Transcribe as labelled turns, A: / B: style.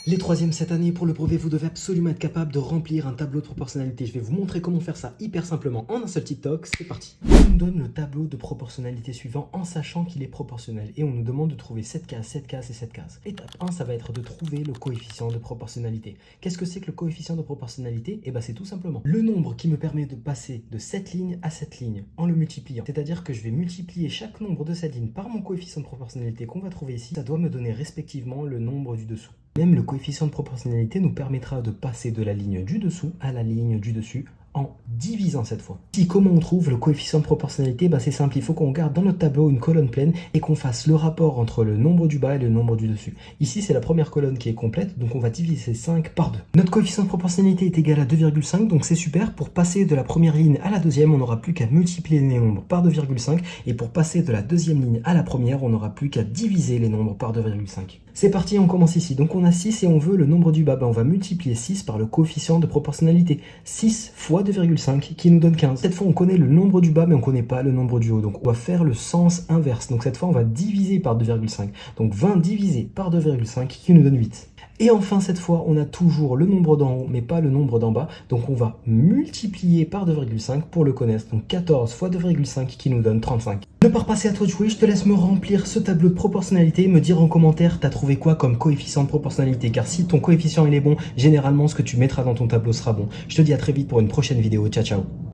A: Les troisièmes cette année, pour le brevet, vous devez absolument être capable de remplir un tableau de proportionnalité. Je vais vous montrer comment faire ça hyper simplement en un seul TikTok. C'est parti. On nous donne le tableau de proportionnalité suivant en sachant qu'il est proportionnel. Et on nous demande de trouver 7 cases, 7 cases et 7 cases. Étape 1, ça va être de trouver le coefficient de proportionnalité. Qu'est-ce que c'est que le coefficient de proportionnalité? Eh bien, c'est tout simplement le nombre qui me permet de passer de cette ligne à cette ligne en le multipliant. C'est-à-dire que je vais multiplier chaque nombre de cette ligne par mon coefficient de proportionnalité qu'on va trouver ici. Ça doit me donner respectivement le nombre du dessous. Même le coefficient de proportionnalité nous permettra de passer de la ligne du dessous à la ligne du dessus en divisant cette fois. Si comment on trouve le coefficient de proportionnalité? C'est simple, il faut qu'on garde dans notre tableau une colonne pleine et qu'on fasse le rapport entre le nombre du bas et le nombre du dessus. Ici, c'est la première colonne qui est complète, donc on va diviser 5 par 2. Notre coefficient de proportionnalité est égal à 2,5, donc c'est super. Pour passer de la première ligne à la deuxième, on n'aura plus qu'à multiplier les nombres par 2,5 et pour passer de la deuxième ligne à la première, on n'aura plus qu'à diviser les nombres par 2,5. C'est parti, on commence ici. Donc on a 6 et on veut le nombre du bas. On va multiplier 6 par le coefficient de proportionnalité. 6 fois 2,5 qui nous donne 15. Cette fois, on connaît le nombre du bas, mais on ne connaît pas le nombre du haut. Donc on va faire le sens inverse. Donc cette fois, on va diviser par 2,5. Donc 20 divisé par 2,5 qui nous donne 8. Et enfin, cette fois, on a toujours le nombre d'en haut, mais pas le nombre d'en bas. Donc, on va multiplier par 2,5 pour le connaître. Donc, 14 fois 2,5 qui nous donne 35. Ne pars pas, c'est à toi de jouer. Je te laisse me remplir ce tableau de proportionnalité et me dire en commentaire, t'as trouvé quoi comme coefficient de proportionnalité. Car si ton coefficient il est bon, généralement, ce que tu mettras dans ton tableau sera bon. Je te dis à très vite pour une prochaine vidéo. Ciao, ciao.